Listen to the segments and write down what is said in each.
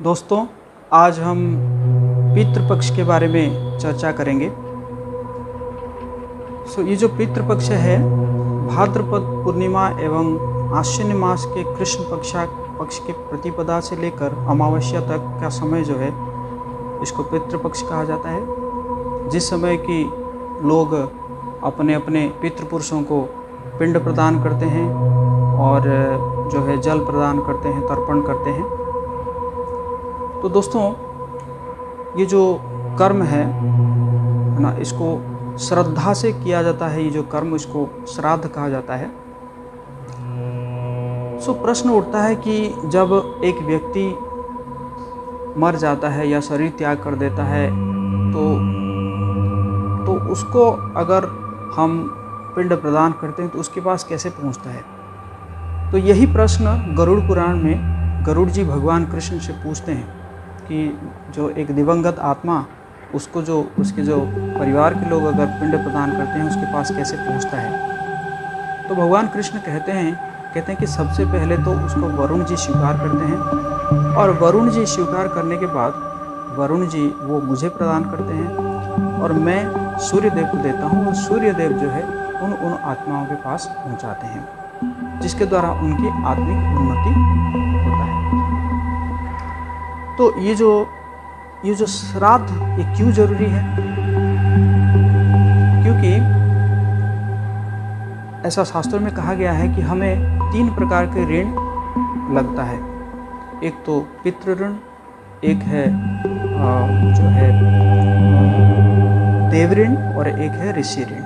दोस्तों, आज हम पितृपक्ष के बारे में चर्चा करेंगे। ये जो पितृपक्ष है, भाद्रपद पूर्णिमा एवं आश्विन मास के कृष्ण पक्ष के प्रतिपदा से लेकर अमावस्या तक का समय जो है, इसको पितृपक्ष कहा जाता है। जिस समय कि लोग अपने अपने पितृपुरुषों को पिंड प्रदान करते हैं और जो है जल प्रदान करते हैं, तर्पण करते हैं। तो दोस्तों, ये जो कर्म है ना, इसको श्रद्धा से किया जाता है। ये जो कर्म, इसको श्राद्ध कहा जाता है। प्रश्न उठता है कि जब एक व्यक्ति मर जाता है या शरीर त्याग कर देता है, तो उसको अगर हम पिंड प्रदान करते हैं तो उसके पास कैसे पहुंचता है। तो यही प्रश्न गरुड़ पुराण में गरुड़ जी भगवान कृष्ण से पूछते हैं कि जो एक दिवंगत आत्मा, उसको जो उसके जो परिवार के लोग अगर पिंड प्रदान करते हैं, उसके पास कैसे पहुंचता है। तो भगवान कृष्ण कहते हैं कि सबसे पहले तो उसको वरुण जी स्वीकार करते हैं, और वरुण जी स्वीकार करने के बाद वरुण जी वो मुझे प्रदान करते हैं और मैं सूर्यदेव को देता हूँ, और सूर्यदेव जो है उन आत्माओं के पास पहुँचाते हैं, जिसके द्वारा उनकी आत्मिक उन्नति होता है। तो ये जो श्राद्ध, ये क्यों जरूरी है? क्योंकि ऐसा शास्त्रों में कहा गया है कि हमें 3 प्रकार के ऋण लगता है। एक तो पितृ ऋण, एक है जो है देव ऋण, और एक है ऋषि ऋण।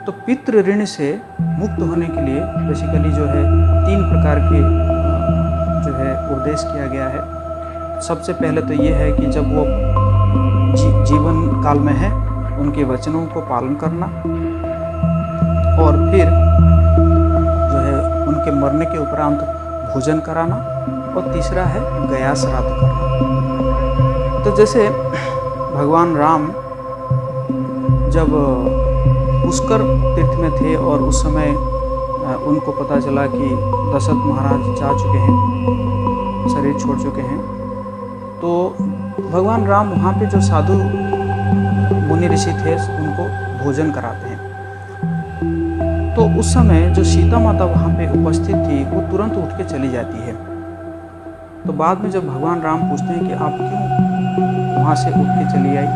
तो पितृ ऋण से मुक्त होने के लिए बेसिकली जो है 3 प्रकार के जो है उपदेश किया गया है। सबसे पहले तो ये है कि जब वो जीवन काल में है, उनके वचनों को पालन करना, और फिर जो है उनके मरने के उपरांत भोजन कराना, और तीसरा है गया श्राद्ध करना। तो जैसे भगवान राम जब पुष्कर तीर्थ में थे और उस समय उनको पता चला कि दशरथ महाराज जा चुके हैं, शरीर छोड़ चुके हैं, तो भगवान राम वहाँ पे जो साधु मुनि ऋषि थे उनको भोजन कराते हैं। तो उस समय जो सीता माता वहाँ पे उपस्थित थी, वो तुरंत उठ के चली जाती है। तो बाद में जब भगवान राम पूछते हैं कि आप क्यों वहाँ से उठ के चली आई,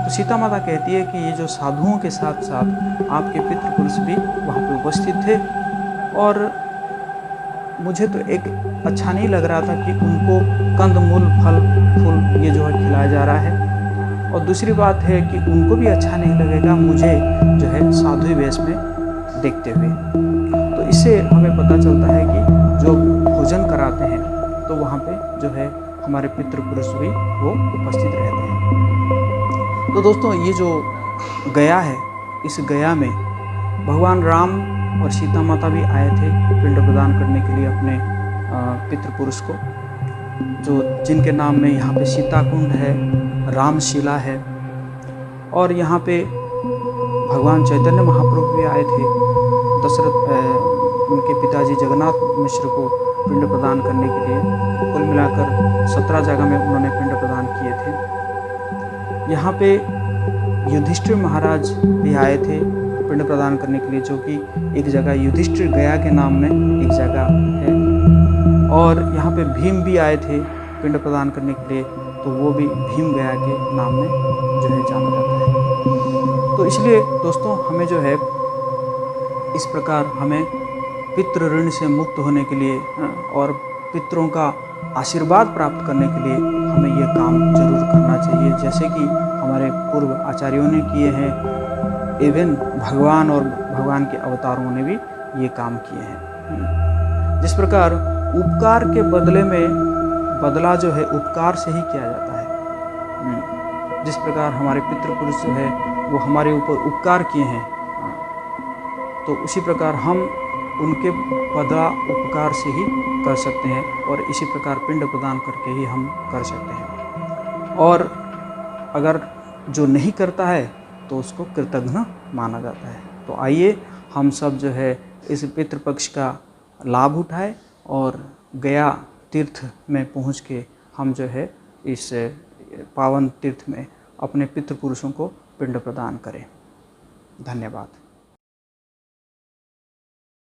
तो सीता माता कहती है कि ये जो साधुओं के साथ साथ आपके पितृपुरुष भी वहाँ पे उपस्थित थे, और मुझे तो एक अच्छा नहीं लग रहा था कि उनको कंदमूल, फल फूल ये जो है खिलाया जा रहा है, और दूसरी बात है कि उनको भी अच्छा नहीं लगेगा मुझे जो है साधु वेश में देखते हुए। तो इससे हमें पता चलता है कि जो भोजन कराते हैं तो वहाँ पे जो है हमारे पितृपुरुष भी वो उपस्थित रहते हैं। तो दोस्तों, ये जो गया है, इस गया में भगवान राम और सीता माता भी आए थे पिंड प्रदान करने के लिए अपने पितृपुरुष को, जो जिनके नाम में यहाँ पे सीता कुंड है, रामशिला है, और यहाँ पे भगवान चैतन्य महाप्रभु भी आए थे उनके पिताजी जगन्नाथ मिश्र को पिंड प्रदान करने के लिए। कुल मिलाकर 17 जगह में उन्होंने पिंड प्रदान किए थे। यहाँ पे युधिष्ठिर महाराज भी आए थे पिंड प्रदान करने के लिए, जो कि एक जगह युधिष्ठिर गया के नाम में एक जगह है, और यहाँ पे भीम भी आए थे पिंड प्रदान करने के लिए, तो वो भी भीम गया के नाम में जो है जाना जाता है। तो इसलिए दोस्तों, हमें जो है इस प्रकार हमें पितृ ऋण से मुक्त होने के लिए और पितरों का आशीर्वाद प्राप्त करने के लिए हमें ये काम जरूर करना चाहिए, जैसे कि हमारे पूर्व आचार्यों ने किए हैं, एवं भगवान और भगवान के अवतारों ने भी ये काम किए हैं। जिस प्रकार उपकार के बदले में बदला जो है उपकार से ही किया जाता है, जिस प्रकार हमारे पितृपुरुष जो है वो हमारे ऊपर उपकार किए हैं, तो उसी प्रकार हम उनके बदला उपकार से ही कर सकते हैं, और इसी प्रकार पिंड प्रदान करके ही हम कर सकते हैं। और अगर जो नहीं करता है तो उसको कृतघ्न माना जाता है। तो आइए हम सब जो है इस पितृपक्ष का लाभ उठाएं और गया तीर्थ में पहुँच के हम जो है इस पावन तीर्थ में अपने पितृपुरुषों को पिंड प्रदान करें। धन्यवाद।